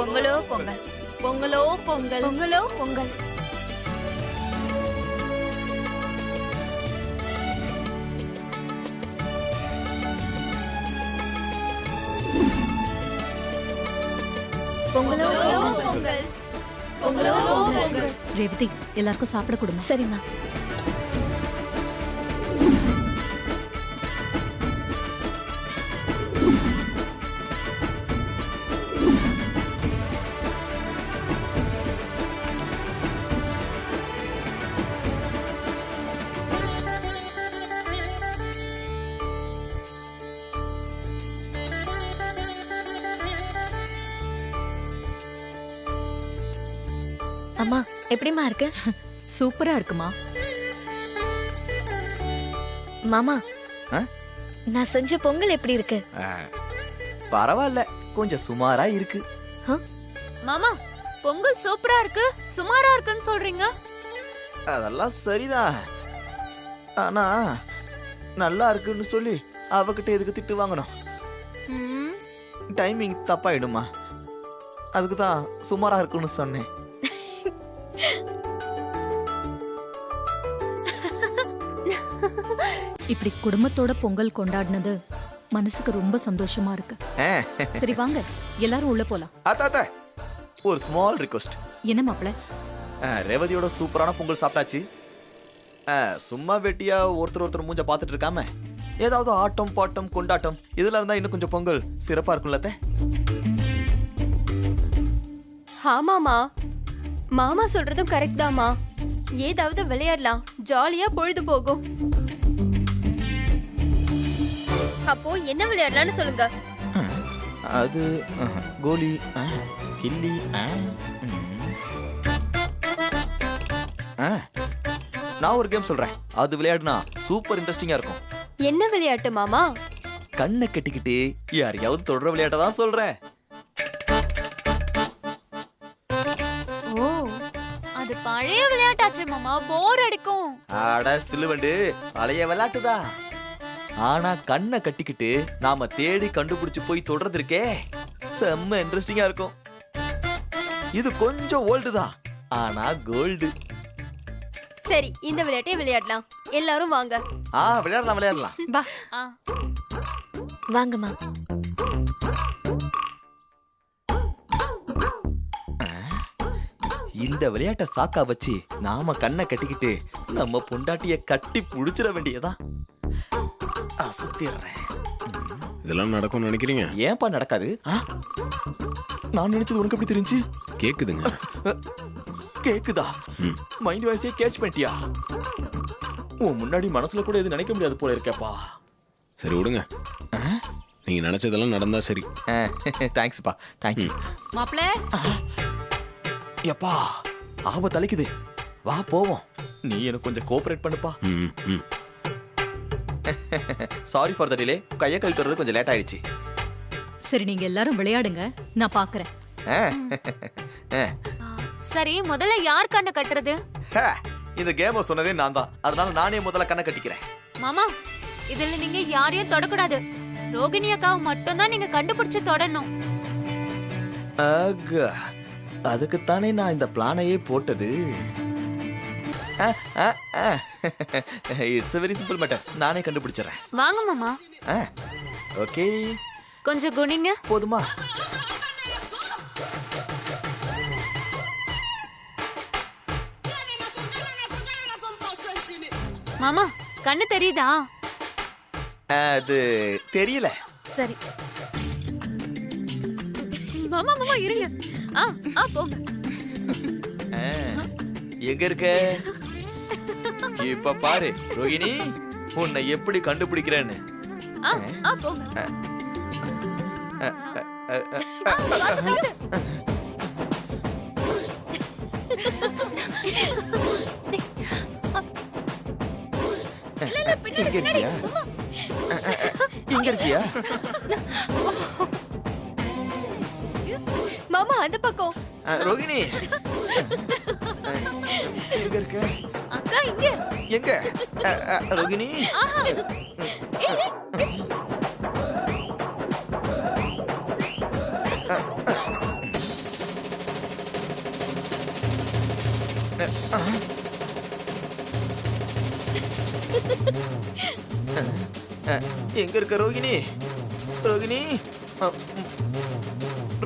பொங்கலோ பொங்கல், பொங்கலோ பொங்கல், பொங்கலோ பொங்கல். பொங்கலோ பொங்கல், பொங்கலோ பொங்கல். ரேவதி, எல்லாருக்கும் சாப்பிட கொடுங்க. சரிம்மா. அம்மா எப்படிமா இருக்கு? சூப்பரா இருக்குமா. மாமா, ஆ? நான் செஞ்ச பொங்கல் எப்படி இருக்கு? பரவாயில்ல, கொஞ்சம் சுமாரா இருக்கு. மாமா, பொங்கல் சூப்பரா இருக்கு, சுமாரா இருக்குன்னு சொல்றீங்க. அதெல்லாம் சரிதான். ஆனா நல்லா இருக்குன்னு சொல்லி அவகிட்ட எதுக்கு திட்டு வாங்கணும்? ம், டைமிங் தப்பாயிடுமா? அதுக்கு தான் சுமாரா இருக்குன்னு சொன்னேன். இப்படி குடும்பத்தோட பொங்கல் கொண்டாடினது மனசுக்கு ரொம்ப சந்தோஷமா இருக்கு. சரி வாங்க, எல்லாரும் உள்ள போலாம். அத்த ஒரு ஸ்மால் ரிக்வெஸ்ட். என்ன மாப்பிள? ரேவதியோட சூப்பரான பொங்கல் சாப்பிட்டாச்சு. சும்மா வெட்டியா ஒருத்தர் மூஞ்ச பார்த்துட்டு இருக்காம ஏதாவது ஆட்டம் பாட்டம் கொண்டாட்டம் இதுல இருந்தா இன்னும் கொஞ்சம் பொங்கல் சிறப்பா இருக்கும்ல அத்தை? ஆமாமா, மாமா சொல்றதும் கரெக்ட் தாமா. ஏதாவது விளையாடலாம், ஜாலியா பொழுது போகும். அப்போ என்ன விளையாடலாம்னு சொல்லுங்க. அது கோலி, கில்லி. நான் ஒரு கேம் சொல்றேன், அது விளையாடுனா சூப்பர் இன்ட்ரெஸ்டிங்கா இருக்கும். என்ன விளையாட்டு மாமா? கண்ணை கட்டிக்கிட்டு யாரையாவது தொடர விளையாட்ட தான் சொல்றேன். ஓ, அது பழைய விளையாட்டாச்சு மாமா, போர் அடிக்கும். ஆட சிலுவண்டு, பழைய விளையாட்டுதான். ஆனா கண்ணை கட்டிக்கிட்டு நாம தேடி கண்டுபிடிச்சு போய் தொடர்றது இருக்கே, செம்ம இன்ட்ரெஸ்டிங்கா இருக்கும். இது கொஞ்சம் ஓல்டு தான், ஆனா கோல்டு. சரி, இந்த விளையாட்டை விளையாடலாம். எல்லாரும் வாங்க. விளையாடலாம். வா. வாங்கம்மா. இந்த விளையாட்டை சாக்கா வச்சு நாம கண்ணை கட்டிக்கிட்டு நம்ம பொண்டாட்டிய கட்டி புடிச்சிட வேண்டியதான். அசத்திடுறேன். இதெல்லாம் நடக்கும்னு நினைக்கிறீங்க? ஏன்பா நடக்காது? நான் நினைச்சது உனக்கு எப்படி தெரிஞ்சு? கேக்குதுங்க. கேக்குதா? மைண்ட் வாய்ஸே கேட்ச் பண்ணிட்டியா? உன் முன்னாடி மனசுல கூட எது நினைக்க முடியாது போல இருக்கேப்பா. சரி விடுங்க, நீங்க நினைச்சதெல்லாம் நடந்தா சரி. தேங்க்ஸ்ப்பா, தேங்க்யூ. மாப்பிள, எப்பா ஆபத்து அழைக்குது, வா போவோம். நீ எனக்கு கொஞ்சம் கோஆபரேட் பண்ணுப்பா. Sorry for the delay. கையை கழிட்டு வரது கொஞ்சம் லேட் ஆயிடுச்சு. சரி நீங்க எல்லாரும் விளையாடுங்க, நான் பாக்குறேன். சரி, முதல்ல யார் கண்ணை கட்டுறது? இந்த கேம சொன்னதே நான் தான், அதனால நானே முதல்ல கண்ணை கட்டிக்கிறேன். மாமா, இதுல நீங்க யாரையும் தொடக்கூடாது. ரோகிணி அக்காவை மட்டும் தான் நீங்க கண்டுபிடிச்சு தொடணும். அதுக்குத்தானே நான் இந்த பிளானையே போட்டது. It's a very simple matter. நானே கண்டுபிடிச்சறேன். வாங்க மாமா. ஓகே, கொஞ்சம் குனிங்க. போதுமா? மாமா, கண்ணு தெரியுதா? அது தெரியல. சரி. மாமா மாமா இருங்க. போங்க. எங்க இருக்க? இப்ப பாரு ரோகிணி, உன்னை எப்படி கண்டுபிடிக்கிறேன்னு. போங்க. இங்க இருக்கியா? இங்க இருக்கியா? மாமா அந்த பக்கம். ரோகிணி எங்க இருக்க? அக்கா இங்க. எங்க? ரோகிணி எங்க இருக்க ரோகிணி? ரோகிணி,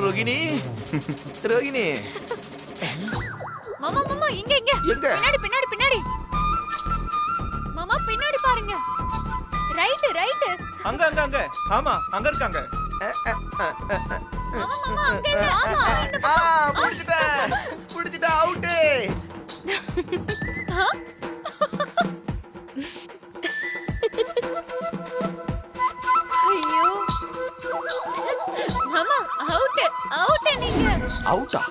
ரோகிணி, ரோகிணி. மாமா மாமா இங்க இங்க எங்க? பின்னாடி பின்னாடி பின்னாடி மாமா பின்னாடி பாருங்க. Right right. அங்க அங்க அங்க ஆமா அங்க இருக்காங்க. மாமா மாமா அங்க இல்ல. ஆமா புடிச்சிட்டா அவுட். ஐயோ மாமா அவுட் அவுட் நீங்க. அவுட்டா?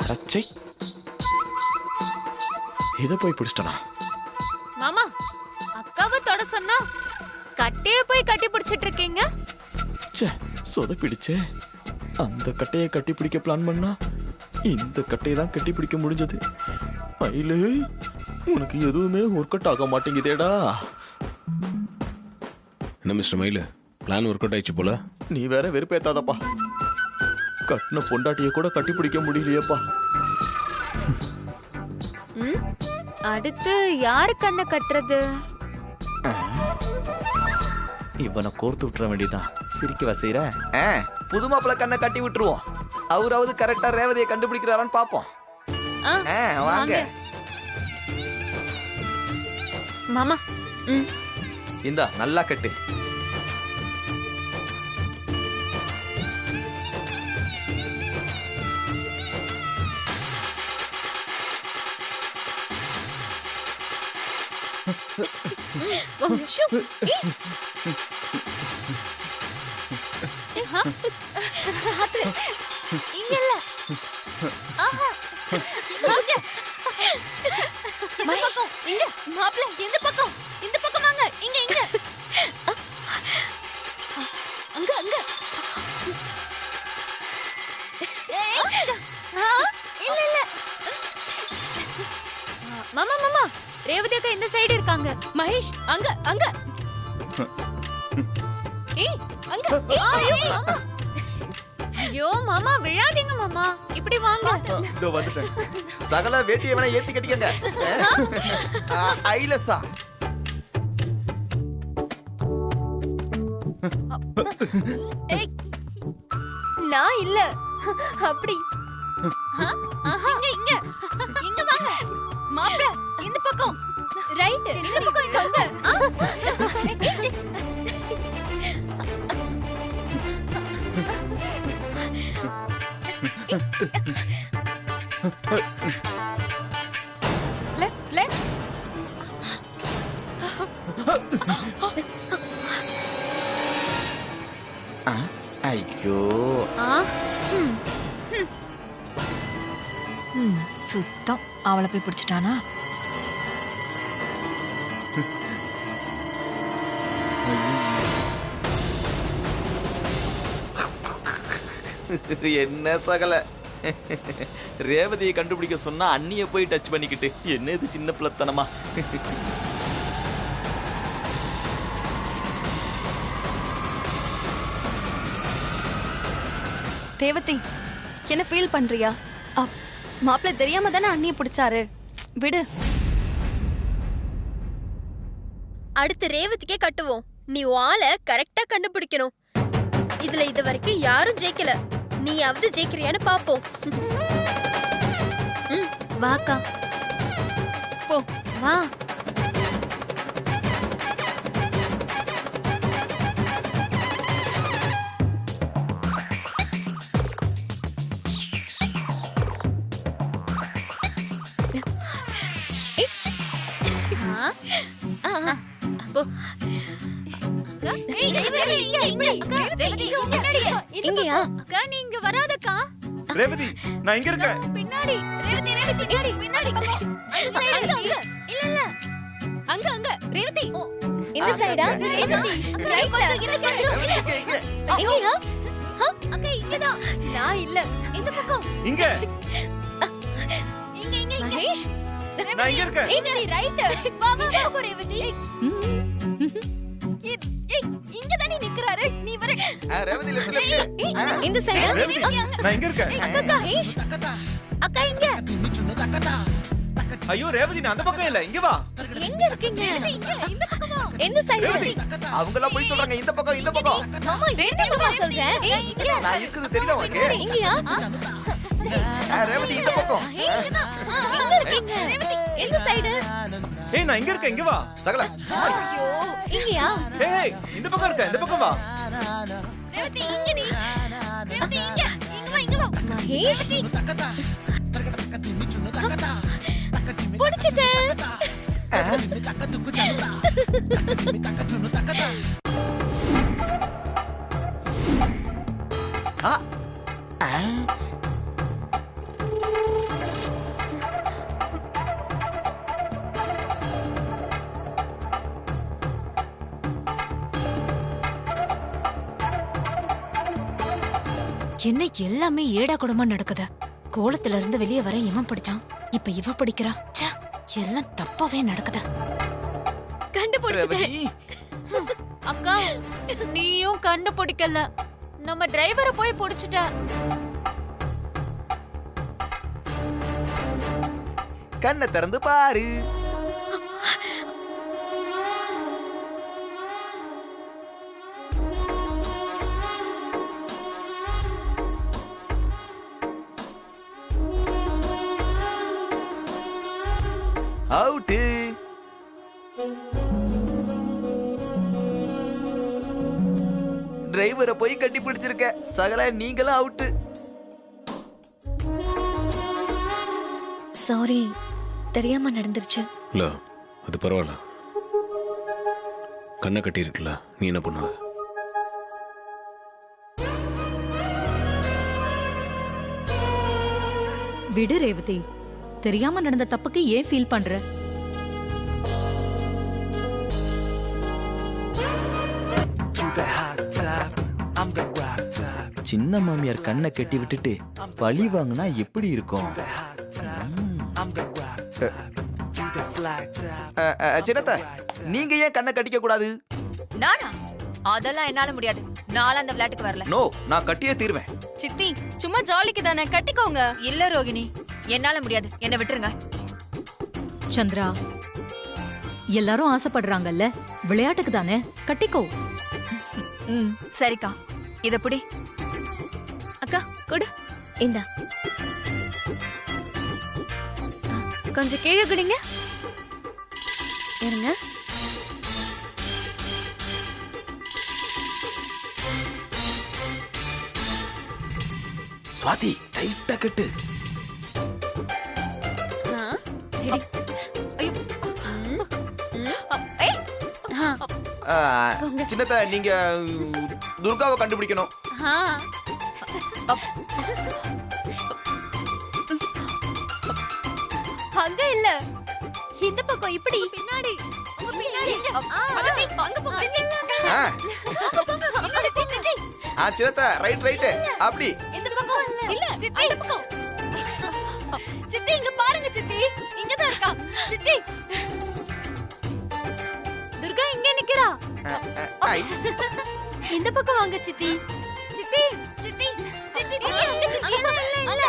அடச்சை, இத போய் பிடிச்சிட்டனா? மாமா அக்காவை தொட சொன்னா கட்டைய போய் கட்டி பிடிச்சிட்டு இருக்கீங்க. ச்சே, சொதப்பிடுச்சே. அந்த கட்டையை கட்டி பிடிக்க பிளான் பண்ணா இந்த கட்டையை தான் கட்டி பிடிக்க முடிஞ்சது. மயிலு, உனக்கு எதுவுமே ஒர்க் அவுட் ஆக மாட்டேங்குதேடா. என்ன மிஸ்டர் மயிலு, பிளான் ஒர்க் அவுட் ஆயிடுச்சு போல. நீ வேற வெறுப்பேத்தாதப்பா. கட்டின பொண்டாட்டிய கூட கட்டி பிடிக்க முடியலையேப்பா. அடுத்து யாரு கண்ணை கட்டுறது? இவனை கோர்த்து விட்டுற வேண்டியதான். சிரிக்க செய்யற புது மாப்பிள்ள கண்ணை கட்டி விட்டுருவோம். அவராவது கரெக்டா ரேவதியை கண்டுபிடிக்கிறாரான்னு பாப்போம். வாங்க மாமா. இந்தா நல்லா கட்டு. இங்க இல்ல. ஆஹா வாங்க. மகேஷ் இங்க. மாப்ள இந்த பக்கம். இந்த பக்கம் வாங்க. இங்க இங்க. அங்க அங்க. இல்ல இல்ல. மாமா மாமா ரேவதி அக்கா இந்த சைடு இருக்காங்க. மகேஷ் அங்க அங்க. ஏய் அங்க. ஐயோ மாமா. ஐயோ மாமா விழாதீங்க மாமா. இப்படி வாங்க. இதோ வந்துட்டேன். சகல வேட்டியை வேணா ஏத்தி கட்டிக்கங்க. ஐலசா. நான் இல்ல. அப்படி இங்க இங்க. இங்க வாங்க. மாப்ள இந்த பக்கம். ரைட். இந்த பக்கம் இங்க வாங்க. Left left. ஐயோ, சுத்தம். அவளை போய் பிடிச்சிட்டானா? என்ன சகல ரேவதியை கண்டுபிடிக்க சொன்னா அண்ணிய போய் டச் பண்ணிக்கிட்டு என்ன இது சின்ன பிள்ளைத்தனமா. ரேவதி, என்ன ஃபீல் பண்றியா? மாப்பிள்ள தெரியாம தானே அண்ணிய பிடிச்சாரு. விடு. அடுத்து ரேவதிக்கே கட்டுவோம். நீ ஆளை கரெக்டா கண்டுபிடிக்கணும். இதுல இது வரைக்கும் யாரும் ஜெயிக்கல. நீயாவது ஜெயிக்கிறியான்னு பாப்போம். வாக்கா போ வா. நீங்க வராதக்கா. ரேவதி, நான் இங்க இருக்கேன். பின்னாடி. ரேவதி ரேவதி பின்னாடி பின்னாடி பக்கம். அந்த சைடு. இல்ல இல்ல. அங்க அங்க. ரேவதி இந்த சைடா? ரேவதி ரைட்ல. இங்கயா? அக்கா இங்கதான். நான் இல்ல. இந்த பக்கம். இங்க இங்க இங்க. மகேஷ், நான் இங்க இருக்கேன். இங்க நீ ரைட். வா வா வா ரேவதி. இங்க தானே நிக்கறாரு. நீ வர. ரேவதி லெஃப்ட் இந்த சைடு ரேவதி நான் இங்க இருக்கேன். அக்கா ஏஷ் அக்கா இங்க ஐயோ ரேவதி நான் அந்த பக்கம் இல்ல, இங்க வா. எங்க இருக்கீங்க இந்த பக்கமா எந்த சைடு அவங்க எல்லாம் போய் சொல்றாங்க இந்த பக்கம் இந்த பக்கம். மாமா இந்த பக்கமா சொல்றேன் ஏய் இங்க நான் இருக்கிறது தெரியல உனக்கு. இங்கயா ரேவதி இந்த பக்கம். ஏஷ் எங்க இருக்கீங்க ரேவதி எந்த சைடு ஏய் நான் இங்க இருக்கேன், இங்க வா. சகல ஐயோ இங்கயா ஏய் இந்த பக்கம் இருக்க, இந்த பக்கம் வா. ரேவதி இங்க நீ ரேவதி இங்க வா மகேஷ் புடிச்சிட்டேன் ஆ ஆ என்ன எல்லாமே ஏடா கூடமா நடக்குது. கோலத்துல இருந்து வெளியே வர இவன் படிச்சான், இப்ப இவ படிக்கிறா. ச்சே, எல்லாம் தப்பாவே நடக்குது. கண்டுபிடிச்சிட்டேன் ரேவதி அக்கா நீயும் கண்டுபிடிக்கல நம்ம டிரைவரை போய் புடிச்சிட்ட கண்ணை திறந்து பாரு. அவுட்டு. டிரைவரை போய் கட்டி பிடிச்சிருக்க. சகல நீங்களும் அவுட்டு. சாரி தெரியாம நடந்துருச்சு இல்ல அது பரவாயில்ல. கண்ணை கட்டி இருக்குல்ல, நீ என்ன பண்ணாத. விடு ரேவதி, தெரியாம நடந்த தப்புக்கு ஏன் ஃபீல் பண்ற? சின்ன மாமியார் கண்ணை கட்டி விட்டுட்டு பழி வாங்கினா எப்படி இருக்கும்? சின்னத்த நீங்க ஏன் கண்ணை கட்டிக்க கூடாது? நானா? அதெல்லாம் என்னால முடியாது. நாளா அந்த விளையாட்டுக்கு வரல. நோ, நான் கட்டியே தீர்வேன். சித்தி சும்மா ஜாலிக்கு தானே, கட்டிக்கோங்க. இல்ல ரோகிணி, என்னால முடியாது. என்ன விட்டுருங்க. சந்திரா, எல்லாரும் ஆசைப்படுறாங்கல்ல, விளையாட்டுக்கு தானே, கட்டிக்கோ. சரிக்கா, இத புடி. அக்கா கொடு இந்த கொஞ்சம் கீழே குடிங்க இருங்க சுவாதி டைட்டா கட்டு. சின்னத்த நீங்க துர்காவை கண்டுபிடிக்கணும். அங்க இல்ல இந்த பக்கம் இப்படி பின்னாடி உங்க பின்னாடி பக்கத்தி அங்க போங்க சின்னத்த ரைட் ரைட் அப்படி. இந்த பக்கம் இல்ல சித்தி இந்த பக்கம் சித்தி இங்க பாருங்க சித்தி, இங்க தான் இருக்கா சித்தி. துர்கா இங்க நிக்கிறா. இந்த பக்கம் வாங்க சித்தி. சித்தி சித்தி சித்தி அங்க சித்தி இல்ல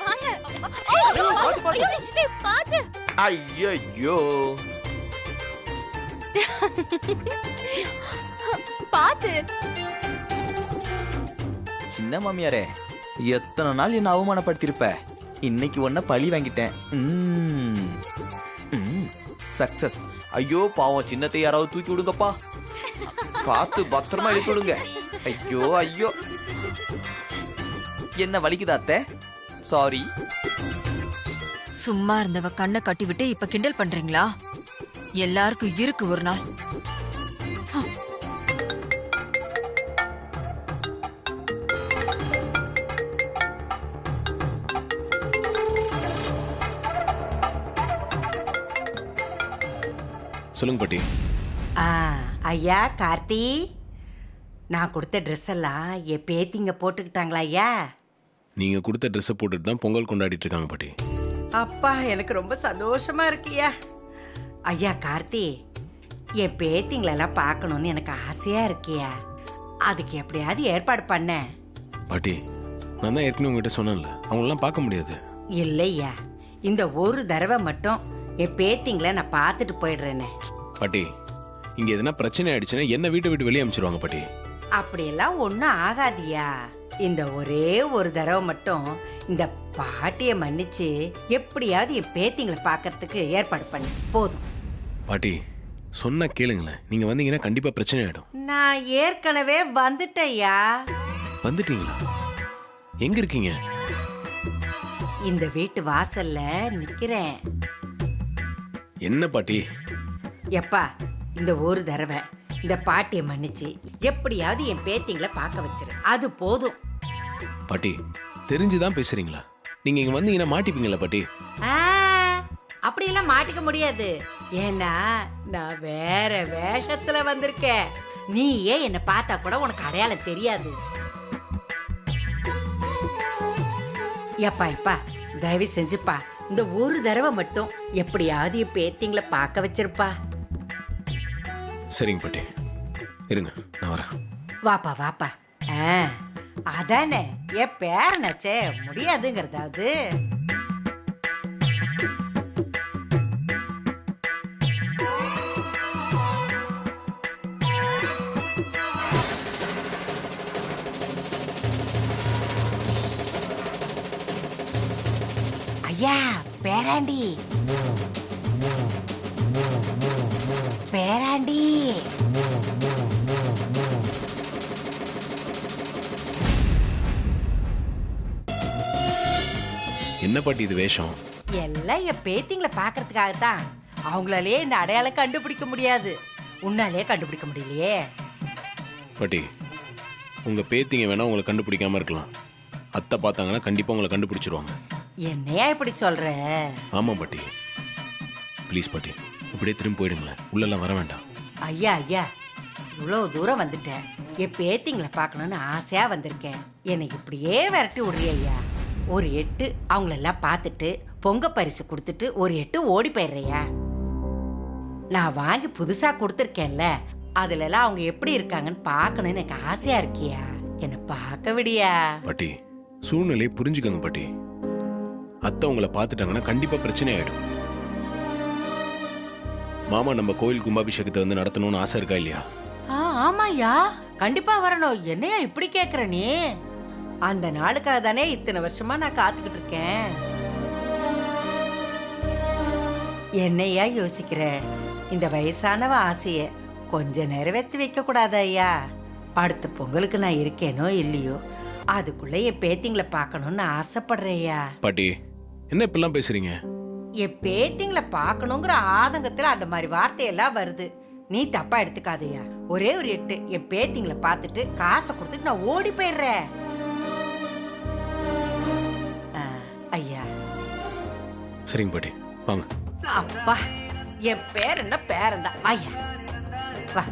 வாங்க. ஐயோ சித்தி பாத்து. ஐயோ பாத்து. சின்ன மாமியாரே, எத்தனை நாள் என்ன அவமானப்படுத்திருப்ப. இன்னைக்கு ஒன்ன பழி வாங்கிட்டேன். சக்சஸ். ஐயோ பாவம், சின்னத்தை யாராவது தூக்கி விடுங்கப்பா. பார்த்து பத்திரமா எழுப்பி விடுங்க. ஐயோ ஐயோ, என்ன வலிக்குதா அத்தை? சாரி. சும்மா இருந்தவ கண்ணை கட்டி விட்டு இப்ப கிண்டல் பண்றீங்களா? எல்லாருக்கும் இருக்கு ஒரு நாள். சொல்லுங்க பாட்டி. ஐயா கார்த்தி, நான் கொடுத்த ட்ரெஸ் எல்லாம் என் பேத்திங்க போட்டுக்கிட்டாங்களா ஐயா? நீங்க கொடுத்த ட்ரெஸ்ஸை போட்டுட்டு தான் பொங்கல் கொண்டாடிட்டு இருக்காங்க பாட்டி. அப்பா எனக்கு ரொம்ப சந்தோஷமா இருக்குயா. ஐயா கார்த்தி, என் பேத்திங்களெல்லாம் பார்க்கணுன்னு எனக்கு ஆசையா இருக்கியா. அதுக்கு எப்படியாவது ஏற்பாடு பண்ண. பாட்டி நான் தான் ஏற்கனவே உங்ககிட்ட சொன்னேன்ல, அவங்களெல்லாம் பார்க்க முடியாது. இல்லையா, இந்த ஒரு தடவை மட்டும் என் பேத்திங்களை நான் பார்த்துட்டு போயிடுறேனே. பாட்டி இங்க எதனா பிரச்சனை ஆயிடுச்சுன்னா என்ன வீட்டை விட்டு வெளியே அனுப்பிச்சிருவாங்க பாட்டி. அப்படியெல்லாம் ஒன்றும் ஆகாதியா. இந்த ஒரே ஒரு தடவை மட்டும் இந்த பாட்டியை மன்னிச்சு எப்படியாவது என் பேத்திங்களை பார்க்கறதுக்கு ஏற்பாடு பண்ணு போதும். பாட்டி சொன்னா கேளுங்களேன், நீங்க வந்தீங்கன்னா கண்டிப்பா பிரச்சனை ஆயிடும். நான் ஏற்கனவே வந்துட்டேயா. வந்துட்டீங்களா? எங்க இருக்கீங்க? இந்த வீட்டு வாசல்ல நிக்கிறேன். என்ன பாட்டி? எப்பா, இந்த ஒரு தடவை இந்த பாட்டியை மன்னிச்சு எப்படியாவது என் பேத்திங்களை பார்க்க வச்சிரு, அது போதும். பாட்டி தெரிஞ்சுதான் பேசுறீங்களா? நீங்க இங்க வந்தீங்கன்னா மாட்டிப்பீங்களா பாட்டி? ஆ, அப்படியெல்லாம் மாட்டிக்க முடியாது. ஏன்னா நான் வேற வேஷத்துல வந்திருக்கேன். நீயே என்னை பார்த்தா கூட உனக்கு அடையாளம் தெரியாது. எப்பா தயவு செஞ்சுப்பா, இந்த ஒரு தடவை மட்டும் எப்படியாவது என் பேத்திங்களை பார்க்க வச்சிருப்பா. சரிங்க பாட்டி, இருங்க நான் வரேன். வாப்பா. அதானே என் பேரனாச்சே, முடியாதுங்கிறதாவது. ஐயா, பேராண்டி. என்ன பாட்டி இது வேஷம்? எல்லாம் என் பேத்திங்களை பார்க்கறதுக்காகத்தான். அவங்களாலே இந்த அடையாளம் கண்டுபிடிக்க முடியாது, உன்னாலே கண்டுபிடிக்க முடியலையே. பாட்டி உங்க பேத்திங்க வேணா உங்களை கண்டுபிடிக்காம இருக்கலாம், அத்தை பார்த்தாங்கன்னா கண்டிப்பா உங்களை கண்டுபிடிச்சிருவாங்க. என்னையா இப்படி சொல்ற? ஆமா பாட்டி, ப்ளீஸ் பாட்டி இப்படியே திரும்பி போயிடுங்களேன், உள்ளெல்லாம் வர வேண்டாம். ஐயா இவ்வளோ தூரம் வந்துட்டேன், என் பேத்திங்களை பார்க்கணும்னு ஆசையா வந்திருக்கேன். என்னை இப்படியே விரட்டி விடுறியா? ஒரு எட்டு அவங்களெல்லாம் பார்த்துட்டு பொங்க பரிசு கொடுத்துட்டு ஒரு எட்டு ஓடி போயிடுறியா? நான் வாங்கி புதுசா கொடுத்துருக்கேன்ல, அதுலலாம் அவங்க எப்படி இருக்காங்கன்னு பார்க்கணும்னு எனக்கு ஆசையா இருக்கியா? என்னை பார்க்க விடியா? பாட்டி சூழ்நிலையை புரிஞ்சுக்கங்க பாட்டி, அத்தை உங்களை பார்த்துட்டாங்கன்னா கண்டிப்பா பிரச்சனை ஆயிடும். மாமா நம்ம கோயில் கும்பாபிஷேகத்தை வந்து நடத்தணும்னு ஆசை இருக்கா இல்லையா? ஆமாயா, கண்டிப்பா வரணும். என்னையா இப்படி கேக்குற நீ? அந்த நாளுக்காக தானே இத்தனை வருஷமா நான் காத்துக்கிட்டு இருக்கேன். என்னையா யோசிக்கிற? இந்த வயசானவ ஆசைய கொஞ்சம் நிறைவேற்றி வைக்க கூடாது ஐயா? அடுத்த பொங்கலுக்கு நான் இருக்கேனோ இல்லையோ, அதுக்குள்ள என் பேத்திங்களை பார்க்கணும்னு ஆசைப்படுறேயா. பாட்டி என்ன இப்பெல்லாம் பேசுறீங்க? என் பேத்திங்களை பார்க்கணுங்கிற ஆதங்கத்துல அந்த மாதிரி வார்த்தையெல்லாம் வருது. நீ தப்பா எடுத்துக்காதையா. ஒரே ஒரு எட்டு என் பேத்திங்களை பார்த்துட்டு காசை கொடுத்துட்டு நான் ஓடி போயிடுறேன். ஐயா. சரிங்க பாட்டி வாங்க. அப்பா, என் பேர் என்ன பேரன் தான். ஐயா வா.